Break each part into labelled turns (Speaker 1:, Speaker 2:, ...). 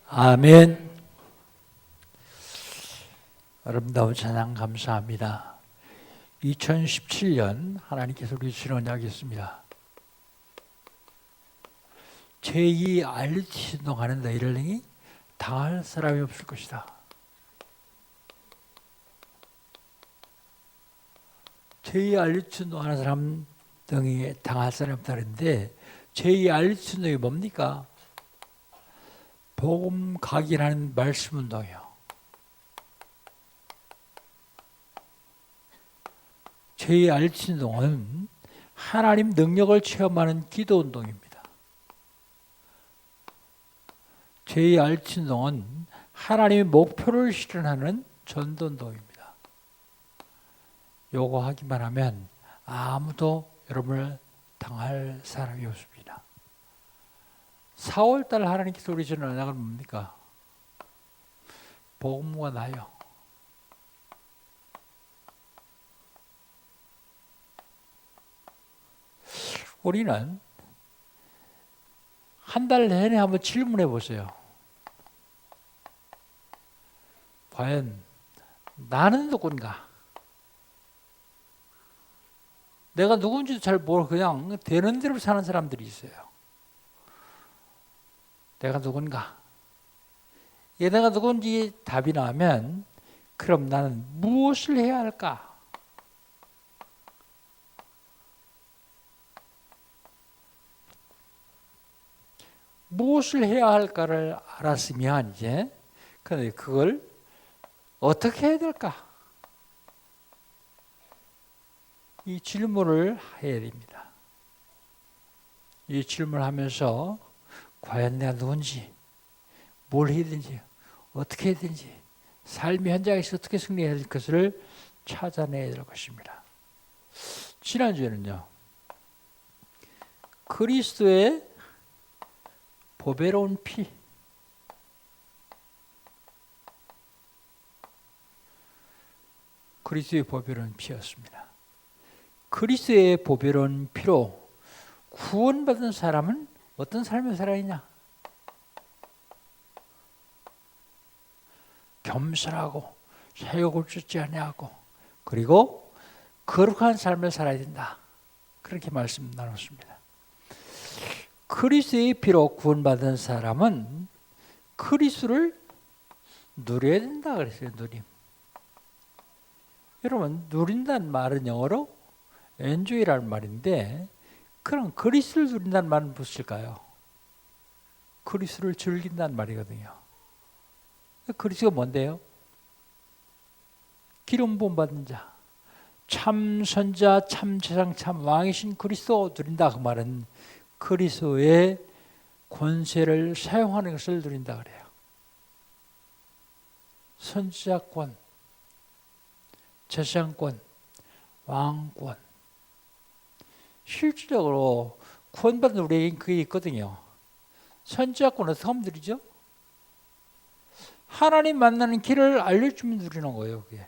Speaker 1: 아멘. 아름다운 찬양 감사합니다. 2017년 하나님께서 우리 주신 언약이 있습니다. 제2 알리티 신동하는 너희를 능히 당할 사람이 없을 것이다. 제2 알리티 신동하는 사람 등이 당할 사람이 없다는데 제2 알리티 신동이 뭡니까? 복음 각인하는 말씀 운동이요. 제2 알리티 운동은 하나님 능력을 체험하는 기도 운동입니다. 제2 알리티 운동은 하나님의 목표를 실현하는 전도 운동입니다. 요거 하기만 하면 아무도 여러분을 당할 사람이 없습니다. 4월달 하나님께서 우리 주는 언약은 뭡니까? 복음과 나요. 우리는 한 달 내내 한번 질문해 보세요. 과연 나는 누군가? 내가 누군지도 잘 모르고 그냥 되는 대로 사는 사람들이 있어요. 내가 누군가? 내가 누군지 답이 나오면 그럼 나는 무엇을 해야 할까? 무엇을 해야 할까를 알았으면 이제 그걸 어떻게 해야 될까? 이 질문을 해야 됩니다. 이 질문을 하면서 과연 내가 누군지, 뭘 해야 되는지, 어떻게 해야 되는지, 삶의 현장에서 어떻게 승리해야 될 것을 찾아내야 될 것입니다. 지난주에는요, 그리스도의 보배로운 피, 그리스도의 보배로운 피였습니다. 그리스도의 보배로운 피로 구원받은 사람은 어떤 삶을 살아있냐? 겸손하고 사욕을 쫓지 아니하고 그리고 거룩한 삶을 살아야 된다. 그렇게 말씀 나눴습니다. 그리스도의 피로 구원받은 사람은 그리스도를 누려야 된다 그랬어요. 누림. 여러분 누린다는 말은 영어로 enjoy라는 말인데 그럼 그리스도를 누린다는 말은 무엇일까요? 그리스도를 즐긴다는 말이거든요. 그리스도가 뭔데요? 기름 부음 받은 자, 참 선자, 참 제상, 참 왕이신 그리스도 누린다. 그 말은 그리스도의 권세를 사용하는 것을 누린다 그래요. 선지자권, 제사장권, 왕권. 실질적으로 구원받은 우리에겐 그게 있거든요. 선지자권 어떻게 하면 누리죠? 하나님 만나는 길을 알려주면 누리는 거예요. 그게.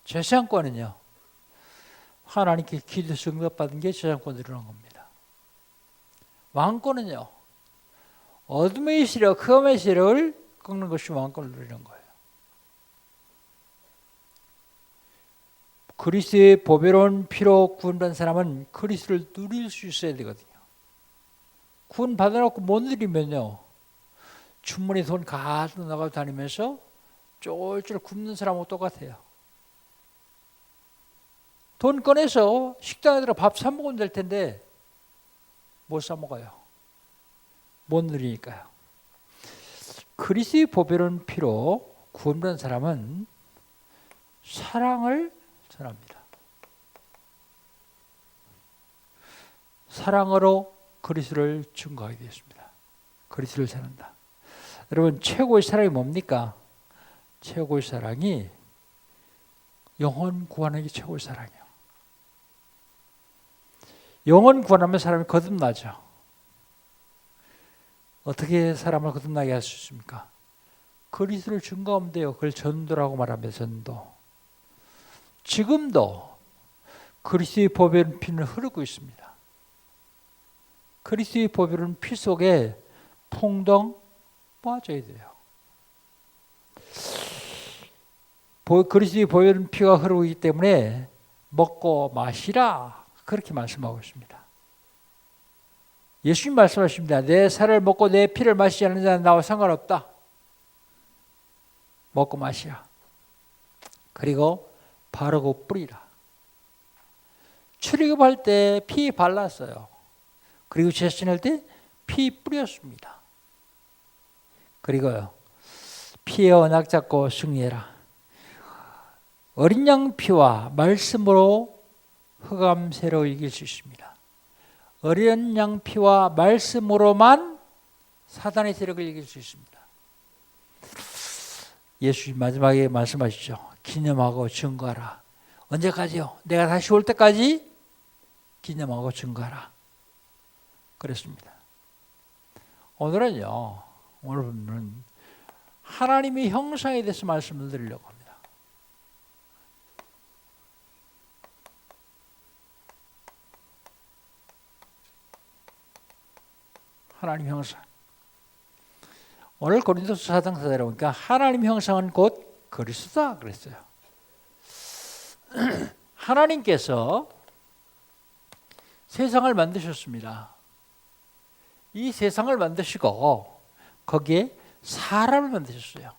Speaker 1: 제사장권은요. 하나님께 기도 응답받은 게 제사장권 누리는 겁니다. 왕권은요. 어둠의 세력, 흑암의 세력을 꺾는 것이 왕권을 누리는 거예요. 그리스도의 보배로운 피로 구원받은 사람은 그리스도를 누릴 수 있어야 되거든요. 구원 받아놓고 못 누리면요. 주머니 돈 가득 나가고 다니면서 쫄쫄 굶는 사람하고 똑같아요. 돈 꺼내서 식당에 들어 밥 사 먹으면 될 텐데 못 사 먹어요. 못 누리니까요. 그리스도의 보배로운 피로 구원받은 사람은 사랑을 전합니다. 사랑으로 그리스도를 증거하게 되었습니다. 그리스도를 전한다. 여러분 최고의 사랑이 뭡니까? 최고의 사랑이 영혼 구원하기 최고의 사랑이에요. 영혼 구원하면 사람이 거듭나죠. 어떻게 사람을 거듭나게 할 수 있습니까? 그리스도를 증거하면 돼요. 그걸 전도라고 말하면 전도. 지금도 그리스도의 보배로운 피는 흐르고 있습니다. 그리스도의 보배로운 피 속에 풍덩 빠져야 돼요. 그리스도의 보혈은 피가 흐르고 있기 때문에 먹고 마시라 그렇게 말씀하고 있습니다. 예수님 말씀하십니다. 내 살을 먹고 내 피를 마시지 않는 자는 나와 상관없다. 먹고 마시라. 그리고 바르고 뿌리라. 출애굽할 때 피 발랐어요. 그리고 제사지낼 때 피 뿌렸습니다. 그리고요, 피의 언약 잡고 승리해라. 어린 양 피와 말씀으로 흑암새로 이길 수 있습니다. 어린 양 피와 말씀으로만 사단의 세력을 이길 수 있습니다. 예수님 마지막에 말씀하시죠. 기념하고 증거하라. 언제까지요? 내가 다시 올 때까지 기념하고 증거하라. 그랬습니다. 오늘 보면 하나님의 형상에 대해서 말씀을 드리려고 합니다. 하나님 형상. 오늘 고린도서 4장 4절에 보니까 하나님 형상은 곧 그리스도다 그랬어요. 하나님께서 세상을 만드셨습니다. 이 세상을 만드시고 거기에 사람을 만드셨어요.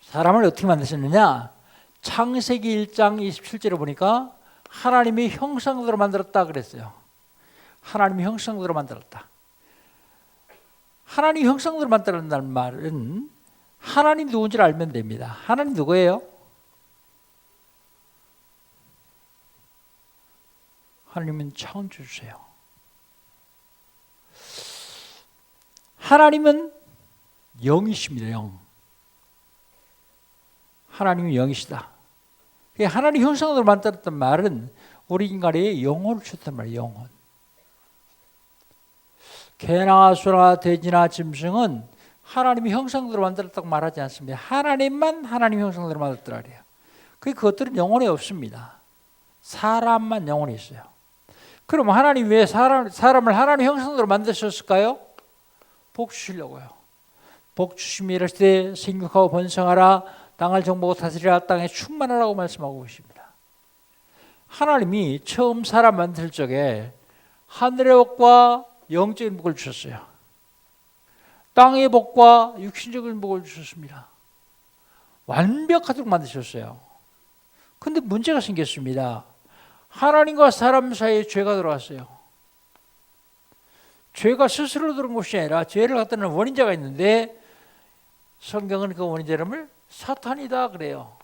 Speaker 1: 사람을 어떻게 만드셨느냐? 창세기 1장 27절에 보니까 하나님의 형상대로 만들었다 그랬어요. 하나님의 형상대로 만들었다. 하나님 형상대로 만들었다는 말은 하나님 누군지를 알면 됩니다. 하나님 누구예요? 하나님은 창조주세요. 하나님은 영이십니다. 영. 하나님은 영이시다. 하나님 형상대로 만들었단 말은 우리 인간의 영혼을 주었단 말이에요. 영혼. 개나 소나 돼지나 짐승은 하나님의 형상대로 만들었다고 말하지 않습니다. 하나님만 하나님 형상대로 만들었더라 그래요. 그것들은 영혼이 없습니다. 사람만 영혼이 있어요. 그럼 하나님 왜 사람을 하나님 형상대로 만드셨을까요? 복 주시려고요. 복 주시며 이럴 때 생육하고 번성하라. 땅을 정복하고 다스리라. 땅에 충만하라고 말씀하고 계십니다. 하나님이 처음 사람 만들 적에 하늘의 복과 영적인 복을 주셨어요. 땅의 복과 육신적인 복을 주셨습니다. 완벽하도록 만드셨어요. 그런데 문제가 생겼습니다. 하나님과 사람 사이에 죄가 들어왔어요. 죄가 스스로 들어온 것이 아니라 죄를 갖다 놓은 원인자가 있는데 성경은 그 원인자 이름을 사탄이다 그래요.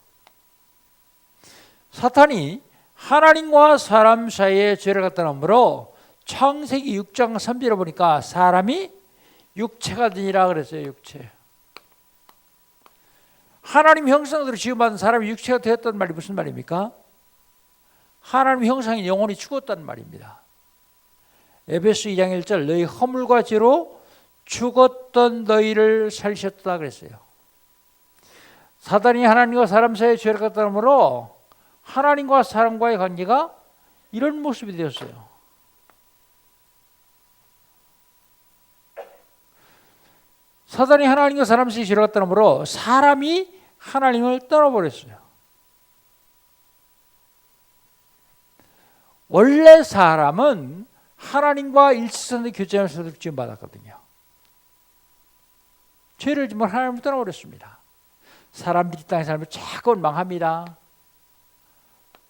Speaker 1: 사탄이 하나님과 사람 사이에 죄를 갖다 놓으므로 창세기 6장 3절에 보니까 사람이 육체가 되니라 그랬어요. 육체. 하나님 형상대로 지음받은 사람이 육체가 되었다는 말이 무슨 말입니까? 하나님 형상의 영혼이 죽었다는 말입니다. 에베소 2장 1절 너희 허물과 죄로 죽었던 너희를 살리셨다 그랬어요. 사단이 하나님과 사람 사이에 죄를 갖다 놓으므로 하나님과 사람과의 관계가 이런 모습이 되었어요. 사단이 하나님과 사람 사이에 죄를 갖다 놓으므로 사람이 하나님을 떠나버렸어요. 원래 사람은 하나님과 일치선의 교제하면서 지음받았거든요. 죄를 지면 하나님을 떠나버렸습니다. 사람들이 땅에 살면 자꾸 망합니다.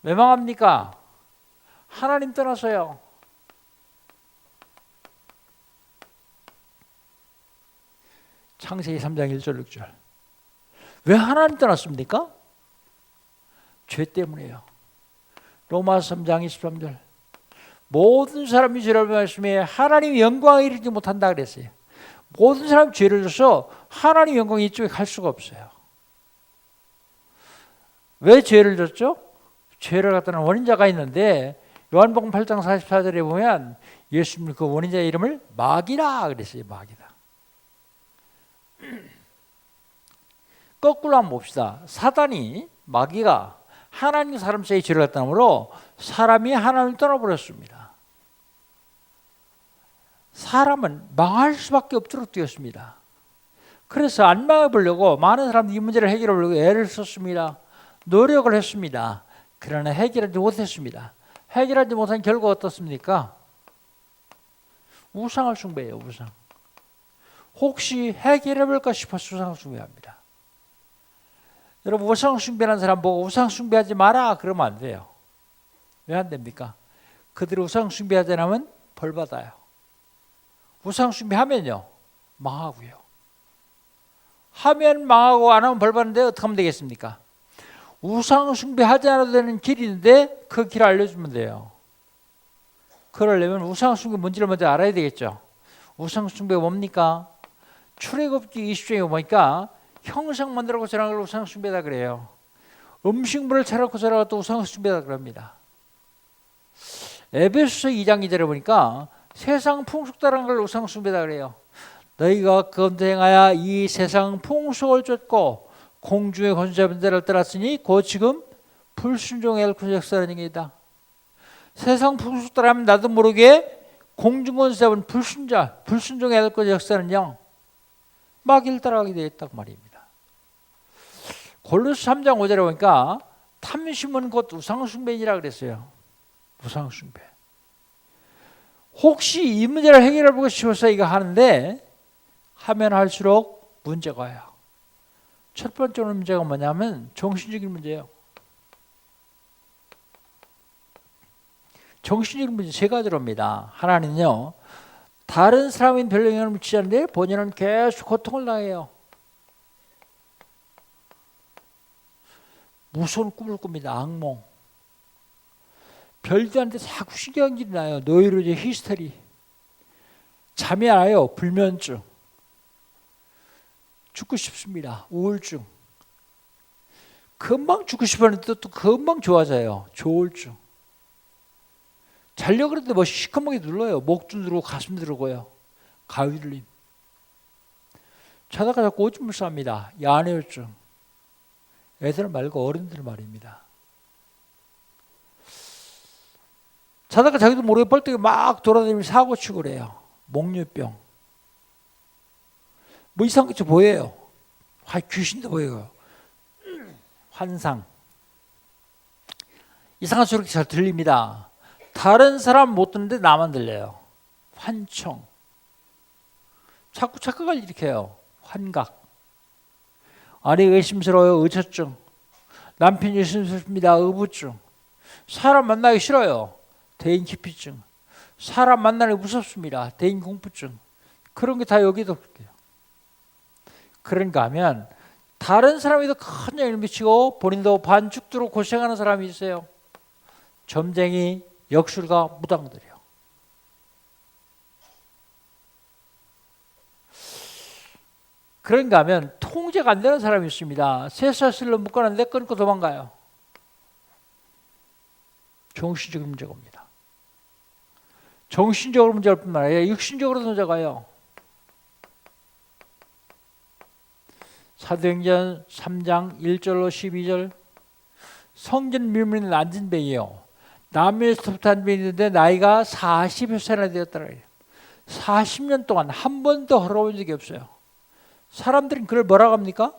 Speaker 1: 왜 망합니까? 하나님 떠나서요. 창세기 3장 1절 6절. 왜 하나님 떠났습니까? 죄 때문이에요. 로마서 3장 23절. 모든 사람이 죄를 말씀에 하나님 영광에 이르지 못한다 그랬어요. 모든 사람이 죄를 져서 하나님 영광이 이쪽에 갈 수가 없어요. 왜 죄를 졌죠? 죄를 갖다 놓은 원인자가 있는데 요한복음 8장 44절에 보면 예수님 그 원인자의 이름을 마귀라 그랬어요. 마귀다. 거꾸로 한번 봅시다. 사단이 마귀가 하나님 사람 사이에 죄를 갖다 놓으므로 사람이 하나님을 떠나버렸습니다. 사람은 망할 수밖에 없도록 되었습니다. 그래서 안 망해보려고 많은 사람들이 이 문제를 해결하려고 애를 썼습니다. 노력을 했습니다. 그러나 해결하지 못했습니다. 해결하지 못한 결과 어떻습니까? 우상을 숭배해요. 우상. 혹시 해결해볼까 싶어서 우상 숭배합니다. 여러분, 우상 숭배하는 사람 보고 우상 숭배하지 마라 그러면 안 돼요. 왜 안 됩니까? 그들이 우상 숭배하지 않으면 벌 받아요. 우상 숭배하면요 망하고요. 하면 망하고 안 하면 벌 받는데 어떻게 하면 되겠습니까? 우상 숭배하지 않아도 되는 길이 있는데 그 길을 알려주면 돼요. 그러려면 우상 숭배 뭔지를 먼저 알아야 되겠죠. 우상 숭배가 뭡니까? 출애굽기 20장에 보니까 형상 만들고 저런 걸 우상 숭배다 그래요. 음식물을 차려놓고 저런 것도 우상 숭배다 그럽니다. 에베소서 2장 2절에 보니까 세상 풍속다라는 걸 우상 숭배다 그래요. 너희가 그것도 행하여 이 세상 풍속을 쫓고 공중의 권세자의 자를 따랐으니 곧 지금 불순종의 엘코스 역사라는 얘기다. 세상 풍속 따라하면 나도 모르게 공중 권세자는 불순종의 엘코스 역사는요 마귀를 따라가게 되어 있다고 말입니다. 골로새 3장 5절에 보니까 탐심은 곧 우상숭배이라 그랬어요. 우상숭배. 혹시 이 문제를 해결해보고 싶어서 이거 하는데 하면 할수록 문제가 와요. 첫 번째 문제가 뭐냐면 정신적인 문제예요. 정신적인 문제 세 가지로 옵니다. 하나는요, 다른 사람인 별로 영향을 미치지 않는데 본인은 계속 고통을 당해요. 무서운 꿈을 꿉니다. 악몽. 별들한테 자꾸 신경질이 나요. 노이로제 히스테리. 잠이 안 와요. 불면증. 죽고 싶습니다. 우울증. 금방 죽고 싶었는데 또 금방 좋아져요. 조울증. 자려고 그러는데 뭐 시커멓게 눌러요. 목도 누르고 가슴 누르고요. 가위눌림. 자다가 자꾸 오줌을 쌉니다. 야뇌증. 애들 말고 어른들 말입니다. 자다가 자기도 모르게 벌떡이 막 돌아다니면서 사고치고 그래요. 목류병. 뭐 이상한 게 보여요. 귀신도 보여요. 환상. 이상한 소리가 잘 들립니다. 다른 사람 못 듣는데 나만 들려요. 환청. 자꾸 착각을 일으켜요. 환각. 아내가 의심스러워요. 의처증. 남편이 의심스럽습니다. 의부증. 사람 만나기 싫어요. 대인 기피증. 사람 만나기 무섭습니다. 대인 공포증. 그런 게 다 여기도 그래요. 그런가 하면 다른 사람에도 큰 영향을 미치고 본인도 반죽도록 고생하는 사람이 있어요. 점쟁이, 역술가, 무당들이요. 그런가 하면 통제가 안 되는 사람이 있습니다. 쇠사슬로 묶어놨는데 끊고 도망가요. 정신적인 문제가 옵니다. 정신적으로 문제가 올 뿐만 아니라 육신적으로도 문제가 와요. 사도행전 3장 1절로 12절 성전 밀물에 앉은 뱅이요. 남에서부터 앉은 뱅이 있는데 나이가 40여세나 되었더라. 40년 동안 한 번도 걸어본 적이 없어요. 사람들은 그걸 뭐라고 합니까?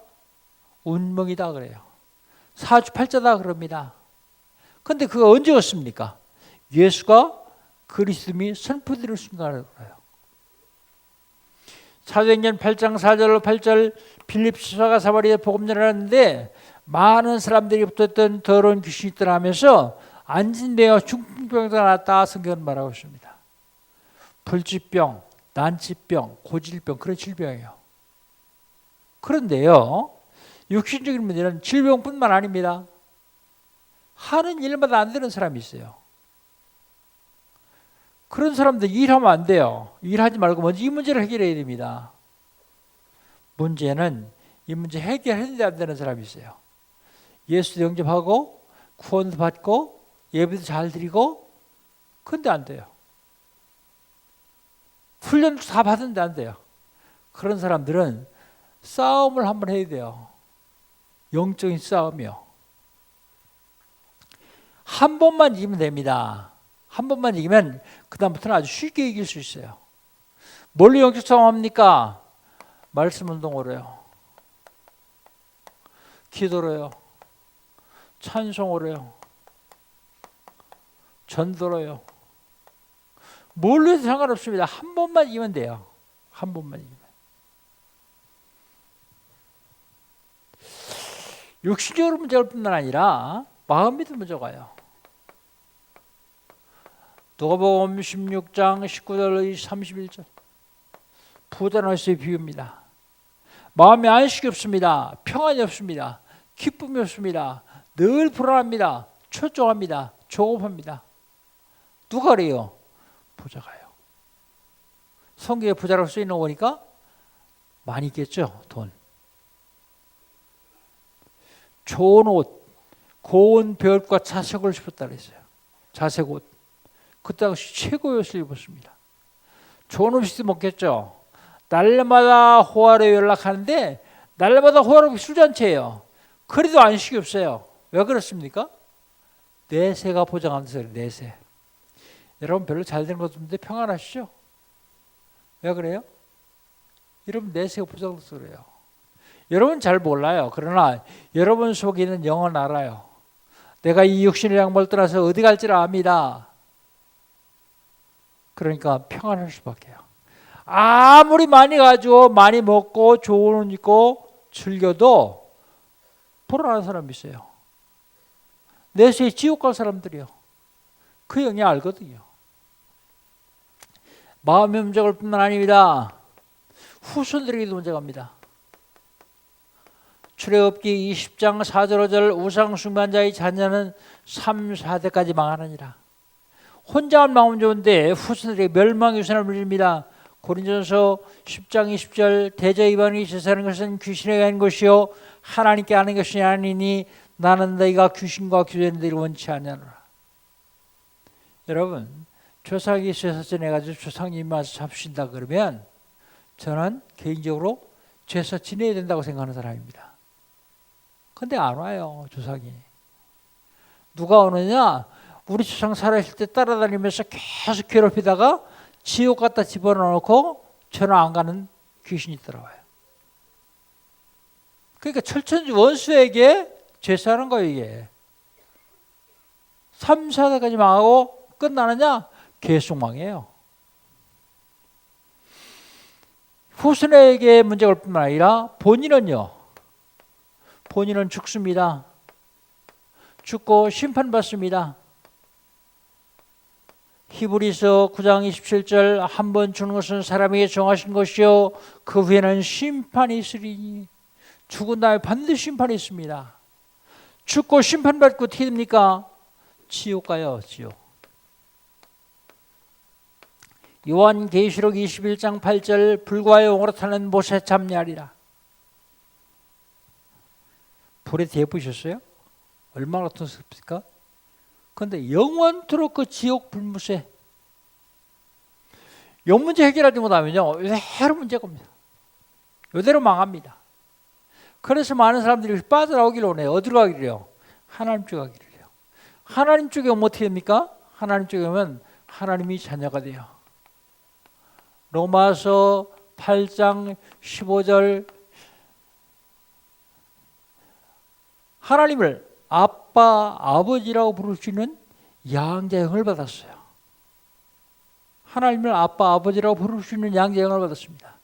Speaker 1: 운명이다 그래요. 사주팔자다 그럽니다. 그런데 그거 언제 왔습니까? 예수가 그리스도임이 선포되는 순간을 그래요. 사도행전 8장 4절로 8절 빌립보서가 사마리아에 복음 전하는데 많은 사람들이 붙었던 더러운 귀신이 있더라 하면서 안진병, 중풍병도 났다 성경은 말하고 있습니다. 불치병, 난치병, 고질병 그런 질병이에요. 그런데요, 육신적인 문제는 질병뿐만 아닙니다. 하는 일마다 안 되는 사람이 있어요. 그런 사람들 일하면 안 돼요. 일하지 말고 먼저 이 문제를 해결해야 됩니다. 문제는 이 문제 해결했는데 안 되는 사람이 있어요. 예수도 영접하고 구원도 받고 예배도 잘 드리고 근데 안 돼요. 훈련도 다 받았는데 안 돼요. 그런 사람들은 싸움을 한번 해야 돼요. 영적인 싸움이요. 한 번만 이기면 됩니다. 한 번만 이기면 그 다음부터는 아주 쉽게 이길 수 있어요. 뭘로 영적 싸움합니까? 말씀 운동으로요. 기도로요. 찬송으로요. 전도로요. 뭘로 해도 상관없습니다. 한 번만 이기면 돼요. 한 번만 이기면. 육신적으로 문제가 뿐만 아니라 마음에도 문제가 와요. 누가복음 16장 19절 31절 부자노스의 비유입니다. 마음에 안식이 없습니다. 평안이 없습니다. 기쁨이 없습니다. 늘 불안합니다. 초조합니다. 조급합니다. 누가 그래요? 부자가요. 성경에 부자라고 쓰여있는 거 보니까 많이 있겠죠. 돈. 좋은 옷, 고운 배옷과 자색을 입었다 그랬어요. 자색 옷. 그 당시 최고의 옷을 입었습니다. 좋은 음식도 먹겠죠. 날마다 호화로 연락하는데 날마다 호화로 술잔치예요. 그래도 안식이 없어요. 왜 그렇습니까? 내세가 보장한다서 그래요. 내세. 여러분 별로 잘 되는 것도 없는데 평안하시죠? 왜 그래요? 여러분 내세가 보장돼서 그래요. 여러분 잘 몰라요. 그러나 여러분 속에 있는 영은 알아요. 내가 이 육신의 양벌 떠나서 어디 갈지를 압니다. 그러니까 평안할 수밖에요. 아무리 많이 가지고 많이 먹고 좋은 옷 입고 즐겨도 불안한 사람이 있어요. 내세에 지옥 갈 사람들이요. 그 영이 알거든요. 마음의 문제가 뿐만 아닙니다. 후손들에게도 문제가 갑니다. 출애굽기 20장 4절 5절 우상 숭배자의 자녀는 3, 4대까지 망하느니라. 혼자만 망하면 좋은데 후손들에게 멸망의 유산을 물립니다. 고린도전서 10장 20절 대저 이방인이 제사하는 것은 귀신에게 하는 것이요 하나님께 하는 것이 아니니 나는 너희가 귀신과 교제하는 데를 원치 않냐노라. 여러분 조상이 제사 지내가지고 조상님 와서 잡수신다 그러면 저는 개인적으로 제사 지내야 된다고 생각하는 사람입니다. 근데 안 와요 조상이. 누가 오느냐? 우리 조상 살아있을 때 따라다니면서 계속 괴롭히다가 지옥 갖다 집어넣고 저는 안 가는 귀신이 들어와요. 그러니까 철천지 원수에게 제사하는 거예요 이게. 3, 4대까지 망하고 끝나느냐? 계속 망해요. 후손에게 문제가 올 뿐만 아니라 본인은요. 본인은 죽습니다. 죽고 심판받습니다. 히브리서 9장 27절 한 번 주는 것은 사람에게 정하신 것이요 그 후에는 심판이 있으리니. 죽은 다음에 반드시 심판이 있습니다. 죽고 심판받고 어떻게 됩니까? 지옥 가요. 지옥. 요한계시록 21장 8절 불과 영으로 타는 못에 참여하리라. 불에 대보셨어요? 얼마나 고통스럽습니까? 그런데 영원토록 그 지옥 불무새 이 문제 해결하지 못하면요 이대로 문제가 옵니다. 이대로 망합니다. 그래서 많은 사람들이 빠져나오기를 원해요. 어디로 가기를 해요? 하나님 쪽에 가기를 해요. 하나님 쪽에 오면 어떻게 됩니까? 하나님 쪽에 오면 하나님이 자녀가 돼요. 로마서 8장 15절 하나님을 아빠, 아버지라고 부를 수 있는 양자형을 받았어요. 하나님을 아빠, 아버지라고 부를 수 있는 양자형을 받았습니다.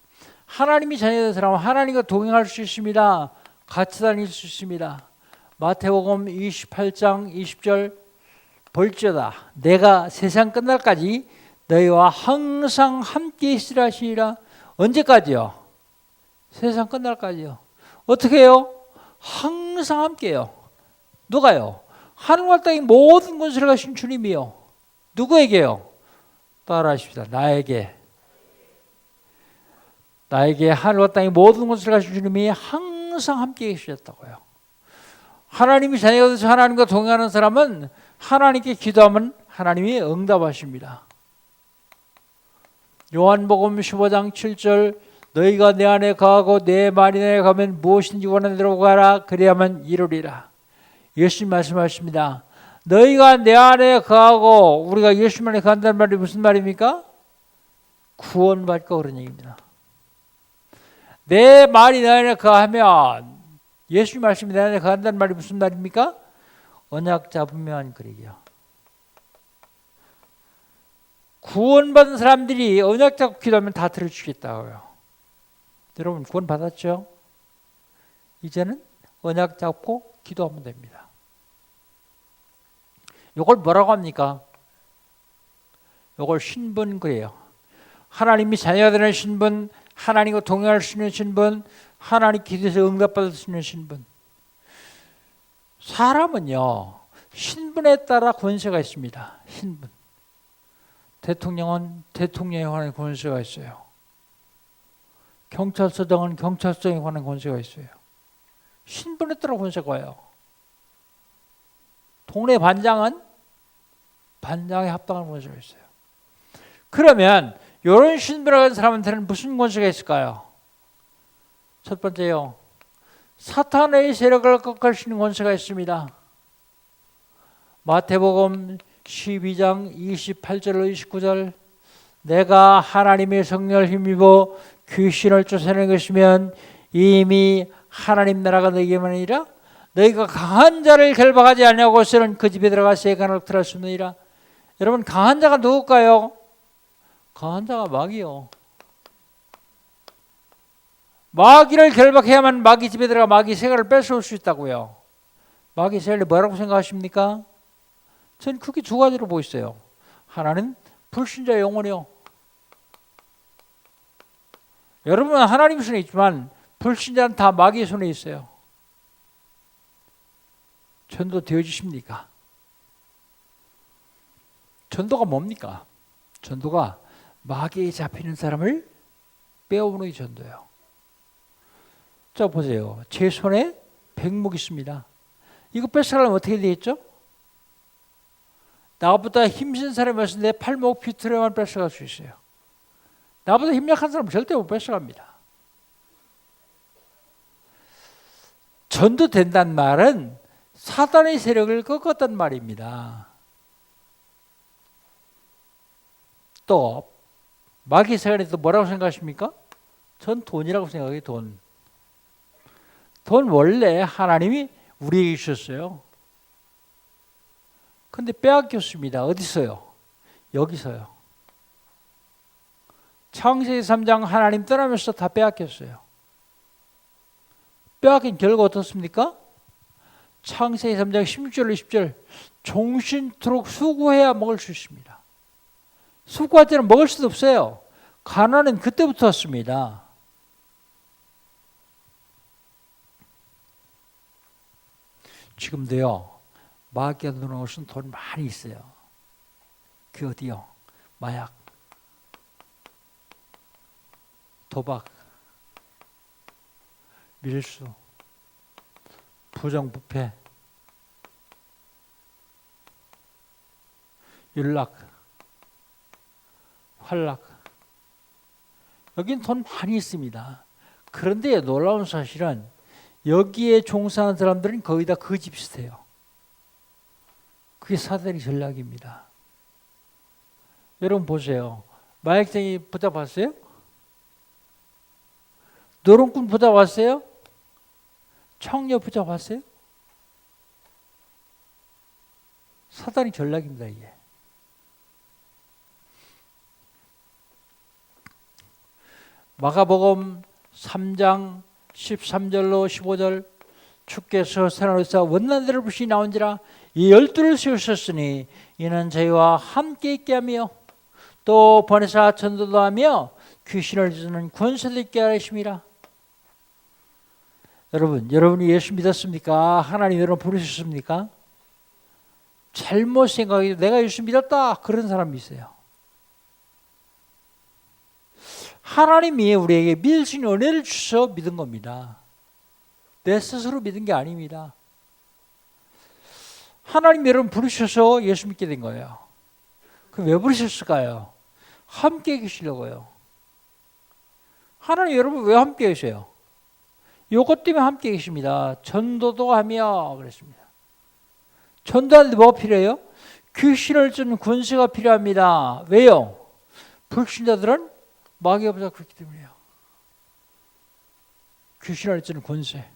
Speaker 1: 하나님이 자녀된 사람은 하나님과 동행할 수 있습니다. 같이 다닐 수 있습니다. 마태복음 28장 20절 볼지어다 내가 세상 끝날까지 너희와 항상 함께 있으라 하시리라. 언제까지요? 세상 끝날까지요. 어떻게 해요? 항상 함께요. 누가요? 하늘과 땅의 모든 권세를 가신 주님이요. 누구에게요? 따라하십시다. 나에게 하늘과 땅의 모든 권세를 가신 주님이 항상 함께 계셨다고요. 하나님이 자녀가 돼서 하나님과 동행하는 사람은 하나님께 기도하면 하나님이 응답하십니다. 요한복음 15장 7절 너희가 내 안에 거하고 내 말이 내 안에 가면 무엇인지 원하는 대로 가라 그래야만 이루리라. 예수님 말씀하십니다. 너희가 내 안에 거하고 우리가 예수님 안에 거한다는 말이 무슨 말입니까? 구원받고 그런 얘기입니다. 내 말이 내 안에 거하면, 예수님 말씀이 내 안에 거한다는 말이 무슨 말입니까? 언약 잡으면 그러기요. 구원받은 사람들이 언약 잡고 기도하면 다 들어주겠다고요. 여러분 구원 받았죠? 이제는 언약 잡고 기도하면 됩니다. 이걸 뭐라고 합니까? 이걸 신분 그래요. 하나님이 자녀가 되는 신분, 하나님과 동행할 수 있는 신분, 하나님 기도에서 응답받을 수 있는 신분. 사람은요, 신분에 따라 권세가 있습니다. 신분. 대통령은 대통령에 관한 권세가 있어요. 경찰서장은 경찰서에 관한 권세가 있어요. 신분에 따라 권세가 와요. 동네 반장은 반장에 합당한 권세가 있어요. 그러면 이런 신분을 가진 사람한테는 무슨 권세가 있을까요? 첫 번째요. 사탄의 세력을 꺾을 수 있는 권세가 있습니다. 마태복음 12장 28절 29절 내가 하나님의 성령을 힘입어 귀신을 쫓아내는 것이면 이미 하나님 나라가 너희에게만 아니라 너희가 강한 자를 결박하지 아니하고서는 그 집에 들어가 세간을 들을 수 있느니라. 여러분 강한 자가 누굴까요? 강한 자가 마귀요. 마귀를 결박해야만 마귀 집에 들어가 마귀 세간을 뺏어올 수 있다고요. 마귀 세간이 뭐라고 생각하십니까? 저는 크게 두 가지로 보고 있어요. 하나는 불신자 영혼이요. 여러분은 하나님 손에 있지만 불신자는 다 마귀의 손에 있어요. 전도 되어주십니까? 전도가 뭡니까? 전도가 마귀에 잡히는 사람을 빼오는 게 전도예요. 자 보세요. 제 손에 백목 있습니다. 이거 뺏어가려면 어떻게 되겠죠? 나보다 힘센 사람이 왔을 때 내 팔목 비틀어만 뺏어갈 수 있어요. 나보다 힘약한 사람은 절대 못 뺏어갑니다. 전도된다는 말은 사단의 세력을 꺾었단 말입니다. 또 마귀 세간에서 뭐라고 생각하십니까? 전 돈이라고 생각해요. 돈. 돈 원래 하나님이 우리에게 주셨어요. 근데 빼앗겼습니다. 어디서요? 여기서요. 창세기 3장 하나님 떠나면서 다 빼앗겼어요. 빼앗긴 결과 어떻습니까? 창세기 3장 16절 20절 종신토록 수고해야 먹을 수 있습니다. 수고할 때는 먹을 수도 없어요. 가난은 그때부터 왔습니다. 지금도요. 마귀가 누르는 것은 돈 많이 있어요. 그 어디요? 마약, 도박, 밀수, 부정부패, 윤락, 활락. 여긴 돈 많이 있습니다. 그런데 놀라운 사실은 여기에 종사하는 사람들은 거의 다 거지 비슷해요. 그게 사단의 전략입니다. 여러분 보세요. 마약쟁이 붙잡았어요? 노름꾼 붙잡았어요? 청녀 붙잡았어요? 사단의 전략입니다. 이게. 마가복음 3장 13절로 15절 주께서 선하사 원난들을 부시 나온지라 이 12를 세우셨으니 이는 저희와 함께 있게 하며 또 보내사 전도도 하며 귀신을 쫓는 권세도 있게 하심이라. 여러분이 예수 믿었습니까? 하나님 여러분 부르셨습니까? 잘못 생각해도 내가 예수 믿었다 그런 사람이 있어요. 하나님이 우리에게 믿을 수 있는 은혜를 주셔서 믿은 겁니다. 내 스스로 믿은 게 아닙니다. 하나님 여러분 부르셔서 예수 믿게 된 거예요. 그럼 왜 부르셨을까요? 함께 계시려고요. 하나님 여러분 왜 함께 계세요? 이것 때문에 함께 계십니다. 전도도 하며 그랬습니다. 전도하는데 뭐가 필요해요? 귀신을 쫓는 권세가 필요합니다. 왜요? 불신자들은 마귀가 붙잡고 있기 때문이에요. 귀신을 쫓는 권세.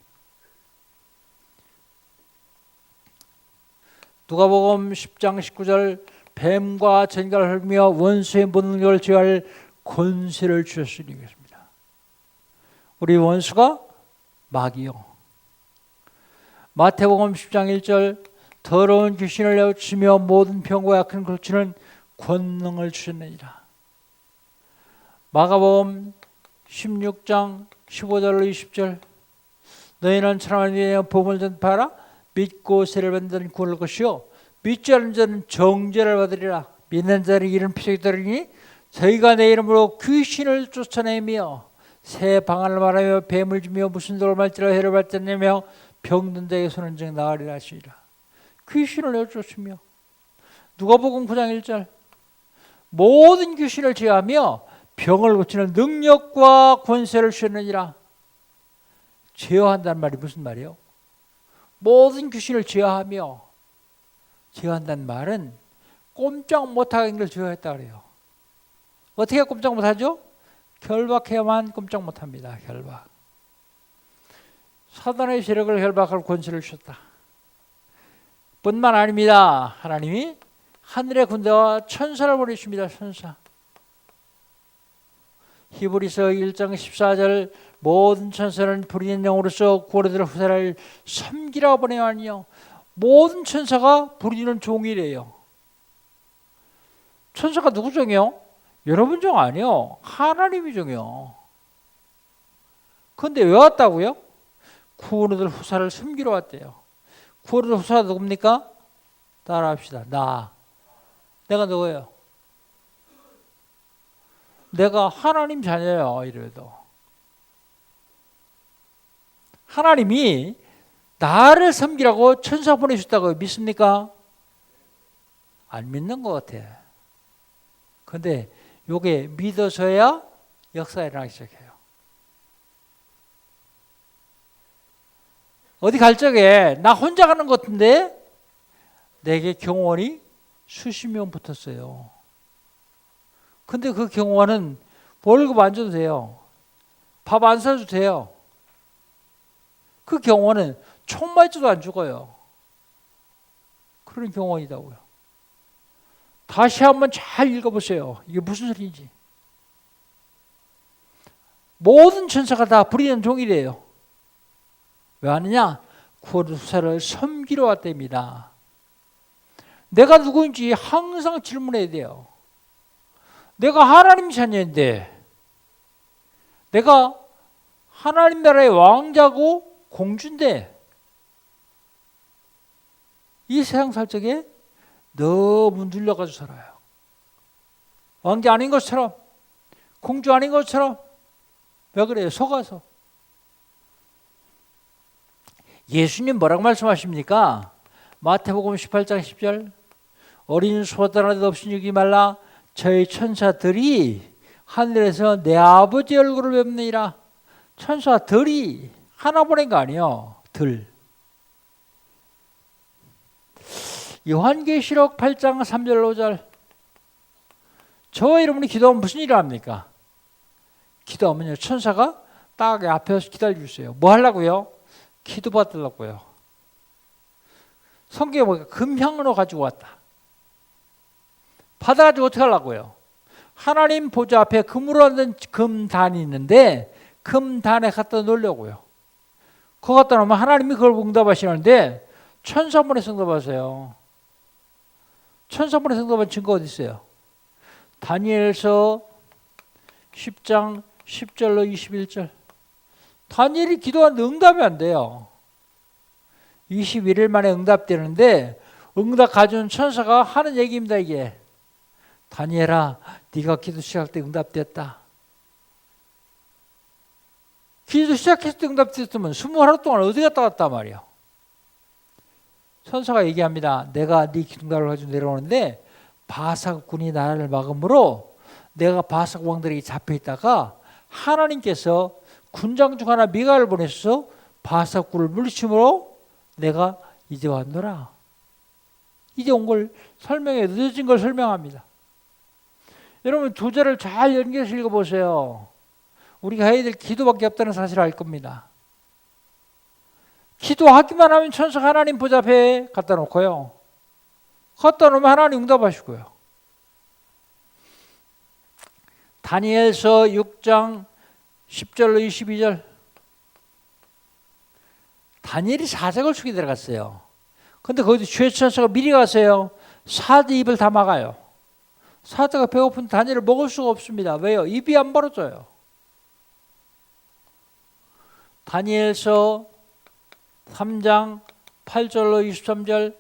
Speaker 1: 누가복음 10장 19절 뱀과 전갈을 헐며 원수의 모든 걸 제어할 권세를 주셨으니 그렇습니다. 우리 원수가 마귀요. 마태복음 10장 1절 더러운 귀신을 내어치며 모든 병과 약한 고치는 권능을 주셨느니라. 마가복음 16장 15절로 20절 너희는 천하만에 대한 복음을 전파하라. 믿고 세례를 받는 자는 구원할 것이요 믿지 않는 자는 정죄를 받으리라. 믿는 자는 이런 표적이 따르니 저희가 내 이름으로 귀신을 쫓아내며 새 방언을 말하며 뱀을 주며 무슨 돌을 말지라 해를 받자냐며 병든 자에게 손은 즉 나으리라 하시리라. 귀신을 내쫓으며 누가복음 9장 1절 모든 귀신을 제어하며 병을 고치는 능력과 권세를 주셨느니라. 제어한다는 말이 무슨 말이에요? 모든 귀신을 제어하며, 제어한다는 말은 꼼짝 못하는 걸 제어했다 그래요. 어떻게 꼼짝 못하죠? 결박해야만 꼼짝 못합니다. 결박. 사단의 세력을 결박할 권세를 주셨다. 뿐만 아닙니다. 하나님이 하늘의 군대와 천사를 보내십니다. 천사. 히브리서 1장 14절 모든 천사는 불의한 영으로서 고레들 후사를 섬기라 보내하니요. 모든 천사가 부르짖는 종이래요. 천사가 누구 종이요? 여러분 종 아니요. 하나님이 종이요. 그런데 왜 왔다고요? 구원을 후사를 섬기러 왔대요. 구원을 후사가 누굽니까? 따라합시다. 내가 누구예요? 내가 하나님 자녀예요. 이래도 하나님이 나를 섬기라고 천사 보내셨다고 믿습니까? 안 믿는 것 같아. 그런데 요게 믿어서야 역사가 일어나기 시작해요. 어디 갈 적에 나 혼자 가는 것 같은데 내게 경호원이 수십 명 붙었어요. 근데 그 경호원은 월급 안 줘도 돼요. 밥 안 사줘도 돼요. 그 경호원은 총 맞아도 안 죽어요. 그런 경호원이다고요. 다시 한번 잘 읽어보세요. 이게 무슨 소리인지. 모든 천사가 다 불의한 종이래요. 왜 하느냐? 구원의 후사를 섬기러 왔답니다. 내가 누구인지 항상 질문해야 돼요. 내가 하나님 자녀인데, 내가 하나님 나라의 왕자고 공주인데, 이 세상 살 적에 너무 눌려가지고 살아요. 왕자 아닌 것처럼, 공주 아닌 것처럼. 왜 그래요? 속아서. 예수님 뭐라고 말씀하십니까? 마태복음 18장 10절 어린 소들 하나도 없이 여기지 말라. 저희 천사들이 하늘에서 내 아버지 얼굴을 뵙느니라. 천사들이 하나 보낸 거 아니에요. 들. 요한계시록 8장 3절 5절 저 이름으로 기도하면 무슨 일을 합니까? 기도하면요 천사가 딱 앞에서 기다려주세요. 뭐 하려고요? 기도 받으려고요. 성경에 보니까 금향으로 가지고 왔다. 받아가지고 어떻게 하려고요? 하나님 보좌 앞에 금으로 만든 금단이 있는데 금단에 갖다 놓으려고요. 그거 갖다 놓으면 하나님이 그걸 응답하시는데 천사분의 응답하세요. 천사분의 응답한 증거 어디 있어요? 다니엘서 10장 10절로 21절 다니엘이 기도하는데 응답이 안 돼요. 21일 만에 응답되는데 응답 가져온 천사가 하는 얘기입니다. 이게 다니엘아 네가 기도 시작할 때 응답됐다. 기도 시작했을 때 응답됐으면 20하루 동안 어디 갔다 왔단 말이야. 천사가 얘기합니다. 내가 네 기둥달을 가지고 내려오는데 바삭군이 나를 막음으로 내가 바삭 왕들에게 잡혀있다가 하나님께서 군장 중 하나 미가를 보내셔서 바삭군을 물리침으로 내가 이제 왔노라. 이제 온 걸 설명해, 늦어진 걸 설명합니다. 여러분 두 절을 잘 연결해서 읽어보세요. 우리가 해야 될 기도밖에 없다는 사실을 알 겁니다. 기도하기만 하면 천사가 하나님 보좌 앞에 갖다 놓고요. 갖다 놓으면 하나님 응답하시고요. 다니엘서 6장 10절로 22절. 다니엘이 사색을 속에 들어갔어요. 근데 거기서 주의 천사가 미리 가세요. 사자 입을 다 막아요. 사자가 배고픈 다니엘을 먹을 수가 없습니다. 왜요? 입이 안 벌어져요. 다니엘서 3장 8절로 23절.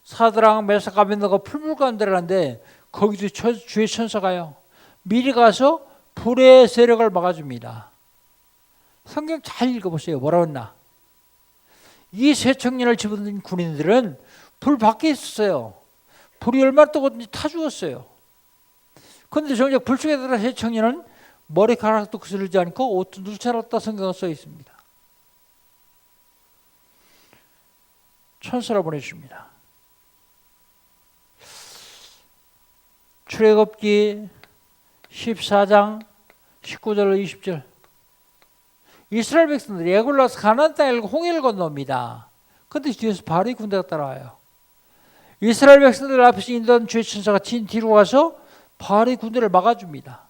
Speaker 1: 사드랑 메삭 아벤노가 풀물 가운데 들어갔는데 거기도 주의 천사가요. 미리 가서 불의 세력을 막아줍니다. 성경 잘 읽어보세요. 뭐라고 했나? 이 세 청년을 집어든 군인들은 불 밖에 있었어요. 불이 얼마나 뜨거운지 타 죽었어요. 그런데 정작 불 속에 들어간 세 청년은 머리카락도 그스르지 않고 옷도 누차랐다 성경에 써 있습니다. 천사를 보내주십니다. 출애굽기 14장 19절로 20절. 이스라엘 백성들이 애굴라서 가나안 땅에 홍해를 건너옵니다. 그런데 뒤에서 바로의 군대가 따라와요. 이스라엘 백성들 앞에서 인도한 주의 천사가 뒤로 가서 바로의 군대를 막아줍니다.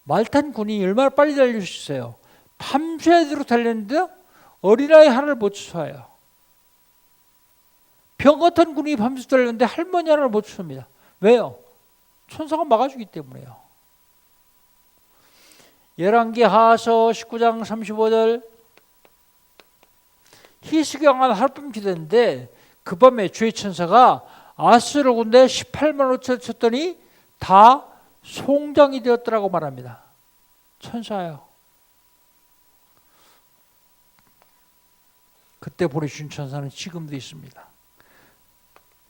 Speaker 1: 말탄 군이 얼마나 빨리 달릴 수 있어요. 밤새도록 달렸는데 어린아이 하나를 못 쫓아요. 병 같은 군이 밤새 달렸는데 할머니 하나를 못 쫓습니다. 왜요? 천사가 막아주기 때문에요. 열왕기하서 19장 35절. 히스기야가 하룻밤 기도했는데 그 밤에 주의 천사가 아수르 군대 18만 5천을 쳤더니 다 송장이 되었더라고 말합니다. 천사예요. 그때 보내주신 천사는 지금도 있습니다.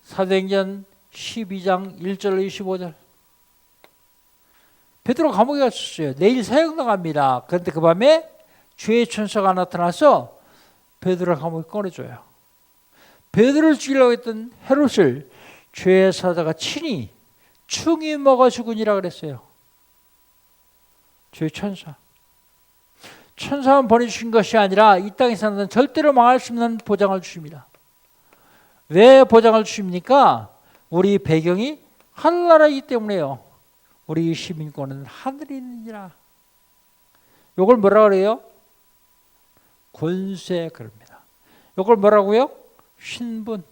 Speaker 1: 사도행전 12장 1절로 25절. 베드로 감옥에 갔었어요. 내일 사형당합니다. 그런데 그 밤에 주의 천사가 나타나서 베드로를 감옥에 꺼내줘요. 베드로를 죽이려고 했던 헤롯을 주의 사자가 친히 충이 먹어 죽으니라 그랬어요. 주의 천사. 천사만 보내주신 것이 아니라 이 땅에 사는 절대로 망할 수 없는 보장을 주십니다. 왜 보장을 주십니까? 우리 배경이 하늘나라이기 때문에요. 우리 시민권은 하늘에 있느니라. 이걸 뭐라 그래요? 권세 그럽니다. 이걸 뭐라고요? 신분.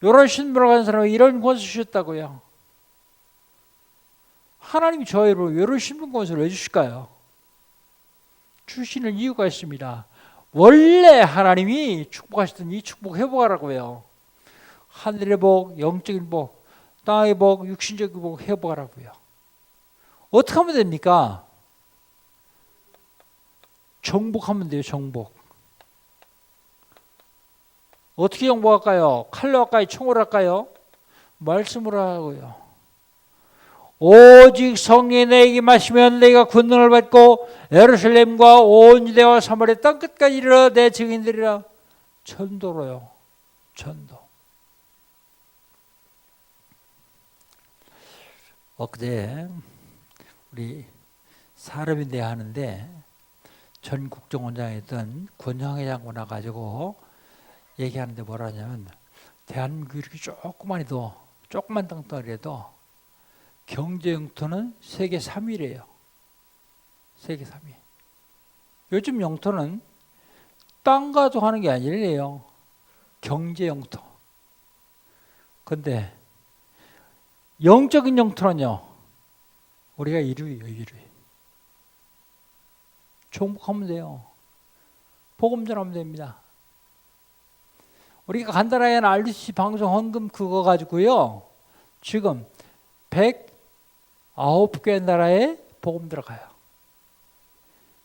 Speaker 1: 이런 신분을 가진 사람이 이런 권세 주셨다고요. 하나님이 저희를 이런 신분 권세를 왜 주실까요? 주시는 이유가 있습니다. 원래 하나님이 축복하시던 이 축복 회복하라고요. 하늘의 복, 영적인 복, 땅의 복, 육신적인 복 회복하라고요. 어떻게 하면 됩니까? 정복하면 돼요. 정복. 어떻게 정복할까요? 칼로 할까요? 총으로 할까요? 말씀으로 하고요. 오직 성령이 내게 마시면 내가 권능을 받고 예루살렘과 온 유대와 사마리아 땅 끝까지 이르러 내 증인들이라. 전도로요. 전도. 엊그제 우리 사람인대 하는데 전 국정원장이었던 권영회 장군 와가지고 얘기하는데 뭐라 하냐면 대한민국이 이렇게 조그만해도 조그만 땅덩어리라도 경제 영토는 세계 3위래요. 세계 3위. 요즘 영토는 땅 가지고 하는 게 아니래요. 경제 영토. 근데 영적인 영토는요. 우리가 1위예요. 1위. 정복하면 돼요. 복음 전하면 됩니다. 우리가 간단하게 RDC 방송 헌금 그거 가지고요. 지금 109개 나라에 복음 들어가요.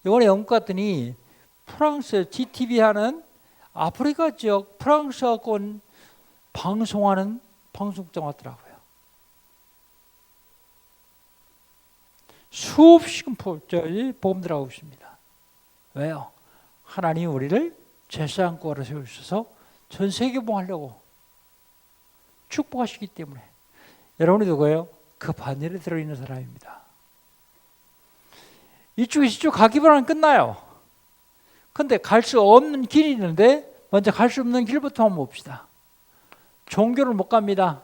Speaker 1: 이번에 영국 갔더니 프랑스 GTV 하는 아프리카 지역 프랑스어권 방송하는 방송장 왔더라고요. 수없이 복음 들어가고 있습니다. 왜요? 하나님이 우리를 제사장과로 세우셔서 전 세계 봉하려고 축복하시기 때문에. 여러분이 누구예요? 그 반열에 들어있는 사람입니다. 이쪽에서 이쪽 가기만 하면 끝나요. 근데 갈 수 없는 길이 있는데 먼저 갈 수 없는 길부터 한번 봅시다. 종교를 못 갑니다.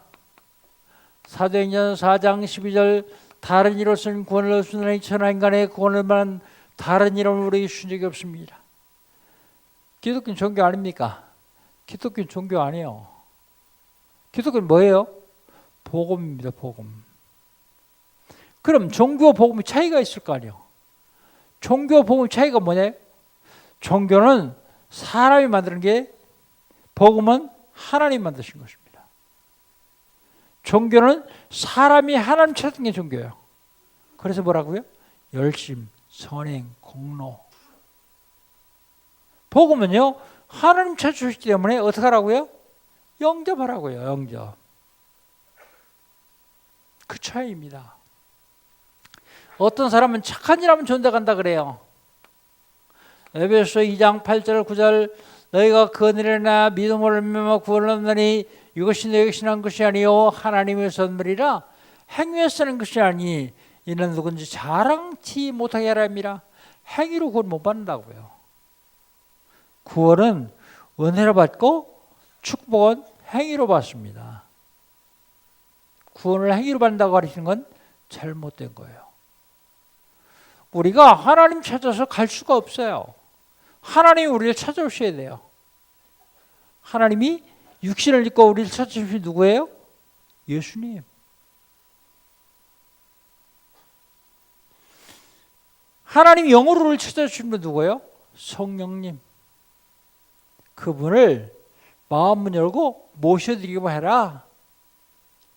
Speaker 1: 사도행전 4장 12절 다른 이로서는 구원을 얻으니 천하인간의 구원을만 다른 이름을 우리에게 준 적이 없습니다. 기독교는 종교 아닙니까? 기독교는 종교 아니에요. 기독교는 뭐예요? 복음입니다. 복음. 그럼 종교와 복음의 차이가 있을 거 아니에요. 종교와 복음의 차이가 뭐냐? 종교는 사람이 만드는 게, 복음은 하나님 만드신 것입니다. 종교는 사람이 하나님 찾은 게 종교예요. 그래서 뭐라고요? 열심, 선행, 공로. 복음은요, 하나님 찾으셨기 때문에 어떻게 하라고요? 영접하라고요. 영접. 그 차이입니다. 어떤 사람은 착한 일 하면 전대 간다 그래요. 에베소 2장 8절 9절 너희가 그 은혜나 믿음으로 말미암아 구원을 얻느니 이것이 너희에게 난 것이 아니요 하나님의 선물이라 행위에서 는 것이 아니 이는 누군지 자랑치 못하게 하라 함이라. 행위로 구원 못 받는다고요. 구원은 은혜로 받고 축복은 행위로 받습니다. 구원을 행위로 받는다고 가르치는 건 잘못된 거예요. 우리가 하나님 찾아서 갈 수가 없어요. 하나님이 우리를 찾아오셔야 돼요. 하나님이 육신을 입고 우리를 찾으신 누구예요? 예수님. 하나님이 영으로 우리를 찾아주신 분 누구예요? 성령님. 그분을 마음문 열고 모셔드리고 해라.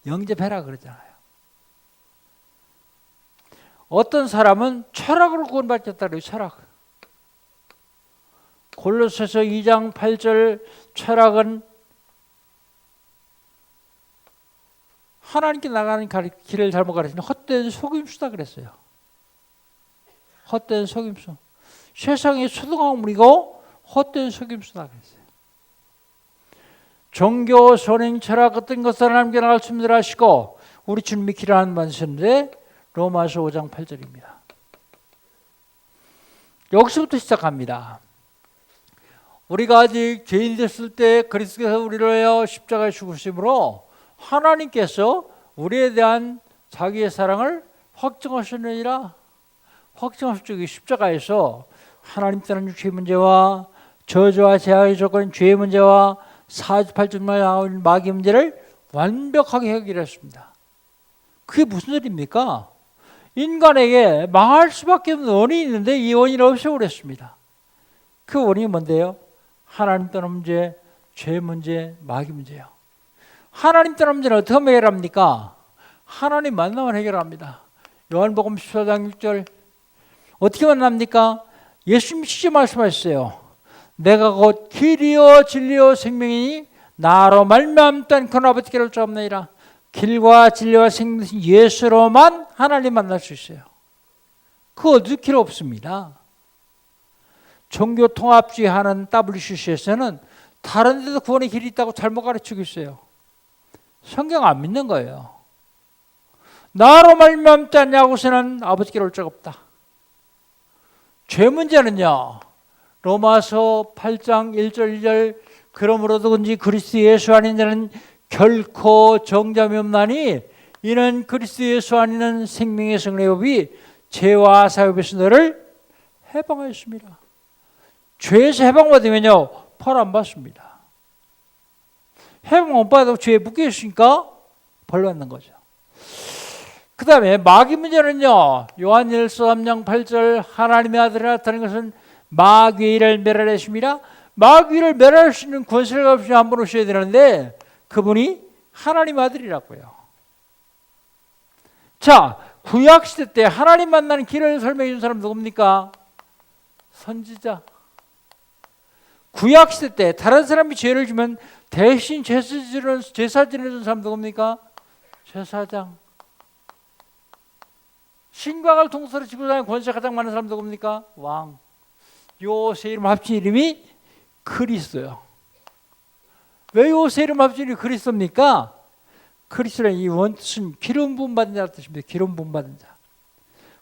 Speaker 1: 영접해라 그러잖아요. 어떤 사람은 철학으로 구원받았다 그래요. 철학. 골로새서 2장 8절 철학은 하나님께 나가는 길을 잘못 가르치는 헛된 속임수다 그랬어요. 헛된 속임수. 세상의 소등화물이고 헛된 속임수다 그랬어요. 종교, 선행, 철학 같은 것을 하나님께 나갈 준비를 하시고 우리 주님이 길하는 말씀인데 로마서 5장 8절입니다. 여기서부터 시작합니다. 우리가 아직 죄인 됐을 때 그리스도께서 우리를 위하여 십자가에 죽으심으로 하나님께서 우리에 대한 자기의 사랑을 확증하셨느니라. 확증하신 적이 십자가에서 하나님 따른 육체의 문제와 저주와 제약의 조건인 죄의 문제와 사주팔주만 나온 마귀의 문제를 완벽하게 해결했습니다. 그게 무슨 일입니까? 인간에게 망할 수밖에 없는 원인이 있는데 이 원인을 없애버렸습니다. 그 원인이 뭔데요? 하나님 떠난 문제, 죄 문제, 마귀 문제예요. 하나님 떠난 문제는 어떻게 해결합니까? 하나님 만나면 해결합니다. 요한복음 14장 6절 어떻게 만납니까? 예수님이 직접 말씀하셨어요. 내가 곧 길이요 진리요 생명이니 나로 말미암다 그 아버지께로 올 자 없느니라. 길과 진리와 생명이신 예수로만 하나님 만날 수 있어요. 그거 얻을 길 없습니다. 종교 통합주의 하는 WCC에서는 다른 데도 구원의 길이 있다고 잘못 가르치고 있어요. 성경 안 믿는 거예요. 나로 말미암지 않냐고서는 아버지께로 올 자가 없다. 죄 문제는요. 로마서 8장 1절 2절 그러므로 누군지 그리스도 예수 아닌 자는 결코 정잠이 없나니 이는 그리스도 예수 안에는 생명의 성령의 법이 죄와 사욕에서 너를 해방하였습니다. 죄에서 해방받으면요 벌 안 받습니다. 해방 못 받아도 죄에 묶여 있으니까 벌 받는 거죠. 그 다음에 마귀 문제는요 요한일서 3장 8절 하나님의 아들이 나타난 것은 마귀를 멸하심이라. 마귀를 멸할 수 있는 권세가 없이 한 번 오셔야 되는데 그분이 하나님 아들이라고요. 자, 구약시대 때 하나님 만나는 길을 설명해 준 사람 누굽니까? 선지자. 구약시대 때 다른 사람이 죄를 지면 대신 제사 지내준 사람 누굽니까? 제사장. 신과 을 통째로 지고 다니는 권세 가장 많은 사람 누굽니까? 왕. 요 세 이름 합친 이름이 그리스도예요. 왜 요 세 이름 합친 이름이 그리스도입니까? 그리스도의 이 원뜻은 기름 부음 받은 자라는 뜻입니다. 기름 부음 받은 자.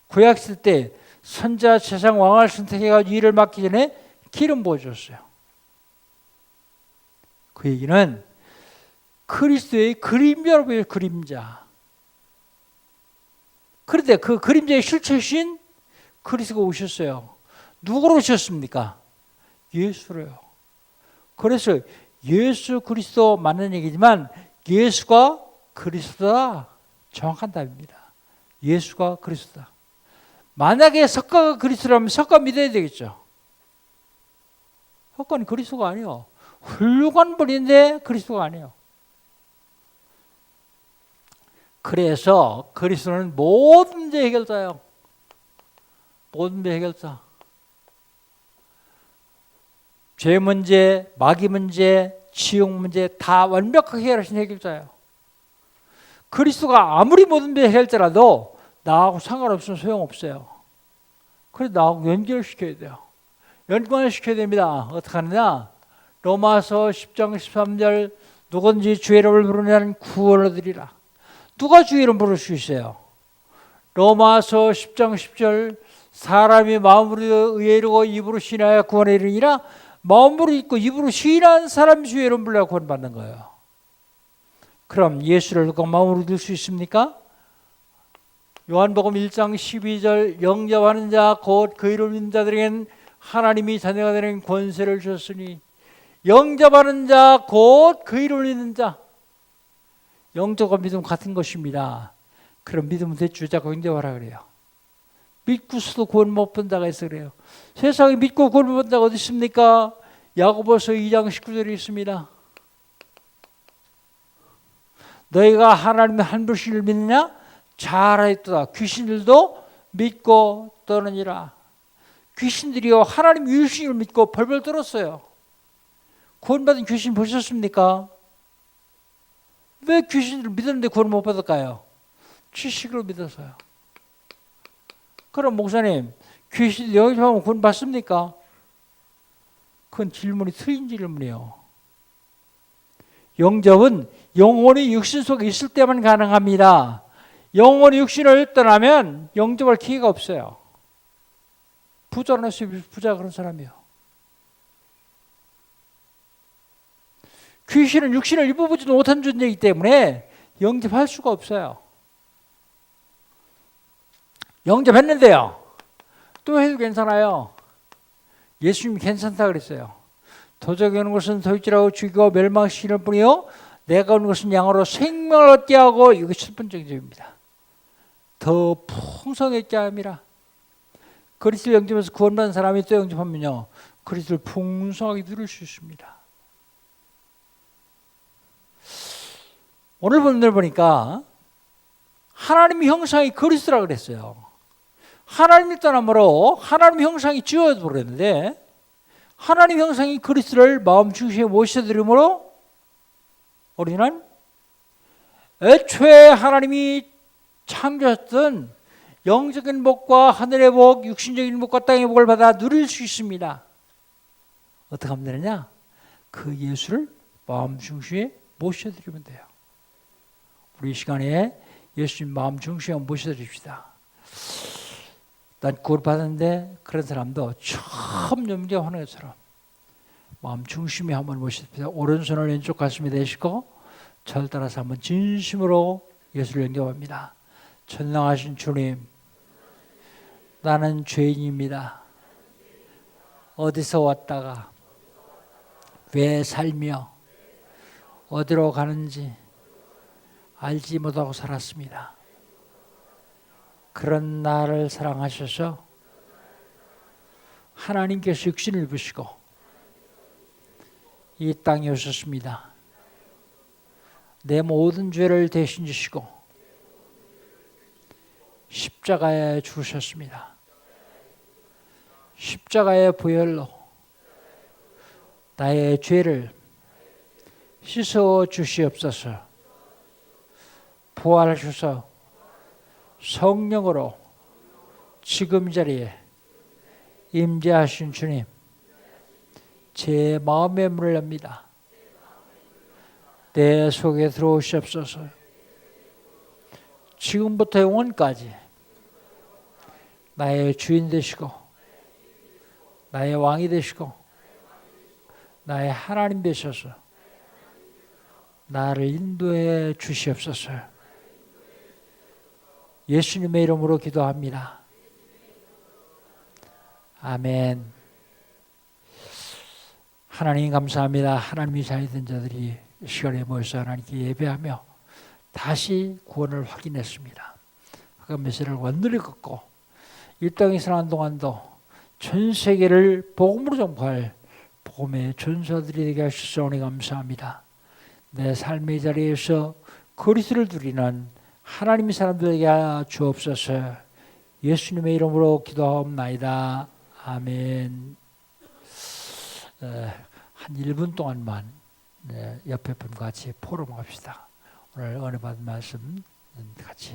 Speaker 1: 구약 쓸 때 선자 세상 왕을 선택해가지고 일을 맡기 전에 기름 부어줬어요. 그 얘기는 그리스도의 그림자로 보여요. 그림자. 그런데 그 그림자의 실체신 그리스도가 오셨어요. 누구로 오셨습니까? 예수로요. 그래서 예수 그리스도 맞는 얘기지만 예수가 그리스도다. 정확한 답입니다. 예수가 그리스도다. 만약에 석가가 그리스도라면 석가 믿어야 되겠죠. 석가는 그리스도가 아니에요. 훌륭한 분인데 그리스도가 아니에요. 그래서 그리스도는 모든 문제 해결자예요. 모든 문제 해결자. 죄 문제, 마귀 문제, 지옥 문제 다 완벽하게 해결하신 해결자예요. 그리스도가 아무리 모든 문제 해결자라도 나하고 상관없으면 소용없어요. 그래서 나하고 연결시켜야 돼요. 연관시켜야 됩니다. 어떻게 하느냐? 로마서 10장 13절 누구든지 주의 이름을 부르면 구원을 얻으리라. 누가 주의 이름 부를 수 있어요? 로마서 10장 10절 사람이 마음으로 의로 입으로 신하여 구원에 이르니라. 마음으로 믿고 입으로 신한 사람이 주의 이름 불러야 구원받는 거예요. 그럼 예수를 누가 마음으로 믿을 수 있습니까? 요한복음 1장 12절 영접하는 자 곧 그 이름을 믿는 자들에겐 하나님이 자녀가 되는 권세를 주셨으니 영접하는 자 곧 그 이름을 믿는 자. 영접과 믿음 같은 것입니다. 그럼 믿음은 대주자고 영접하라 그래요. 믿고서도 구원 못 본 자가 있어 그래요. 세상에 믿고 구원 못 본 자가 어디 있습니까? 야고보서 2장 19절에 있습니다. 너희가 하나님의 한 분씩을 믿느냐? 잘하였도다. 귀신들도 믿고 떠느니라. 귀신들이요 하나님 유일신을 믿고 벌벌 떨었어요. 구원받은 귀신 보셨습니까? 왜 귀신들을 믿었는데 구원 못 받을까요? 지식으로 믿어서요. 그럼 목사님 귀신 영접하면 구원 받습니까? 그건 질문이 틀린 질문이에요. 영접은 영혼이 육신 속에 있을 때만 가능합니다. 영혼이 육신을 떠나면 영접할 기회가 없어요. 부자는 부자 그런 사람이에요. 귀신은 육신을 입어보지도 못한 존재이기 때문에 영접할 수가 없어요. 영접했는데요. 또 해도 괜찮아요. 예수님이 괜찮다 그랬어요. 도적이 오는 것은 도둑질하고 죽이고 멸망시킬 뿐이요 내가 오는 것은 양으로 생명을 얻게 하고 이게 첫 번째 점입니다. 더 풍성했게 함이라. 그리스도 영접해서 구원받은 사람이 또 영접하면요 그리스도를 풍성하게 누릴 수 있습니다. 오늘 본문을 보니까 하나님의 형상이 그리스도라고 그랬어요. 하나님을 떠나므로 하나님의 형상이 지워져 버렸는데 하나님의 형상이 그리스도를 마음 중심에 모셔드림으로 우리는 애초에 하나님이 창조했던 영적인 복과 하늘의 복, 육신적인 복과 땅의 복을 받아 누릴 수 있습니다. 어떻게 하면 되느냐? 그 예수를 마음 중심에 모셔드리면 돼요. 우리 이 시간에 예수님 마음 중심에 모셔드립시다. 난 구원 받았는데 그런 사람도 처음 영접하는 것처럼 마음 중심에 한번 모십시다. 오른손을 왼쪽 가슴에 대시고 저를 따라서 한번 진심으로 예수를 영접합니다. 전능하신 주님, 나는 죄인입니다. 어디서 왔다가 왜 살며 어디로 가는지 알지 못하고 살았습니다. 그런 나를 사랑하셔서 하나님께서 육신을 입으시고 이 땅에 오셨습니다. 내 모든 죄를 대신 지시고 십자가에 죽으셨습니다. 십자가의 보혈로 나의 죄를 씻어 주시옵소서. 부활하셔서 성령으로 지금 이 자리에 임재하신 주님, 제 마음의 문을 엽니다. 내 속에 들어오시옵소서. 지금부터 영원까지 나의 주인 되시고 나의 왕이 되시고 나의 하나님 되셔서 나를 인도해 주시옵소서. 예수님의 이름으로 기도합니다. 아멘. 하나님 감사합니다. 하나님이 자유된 자들이 이 시간에 모여서 하나님께 예배하며 다시 구원을 확인했습니다. 그 메시지를 완전히 걷고 이 땅에 사는 동안도 전 세계를 복음으로 전파할 복음의 전사들이 되게 하시사오니 감사합니다. 내 삶의 자리에서 그리스도를 누리는 하나님의 사람들에게 주옵소서. 예수님의 이름으로 기도하옵나이다. 아멘. 한 1분 동안만 옆에 분과 같이 포럼합시다. 오늘 은혜 받은 말씀 같이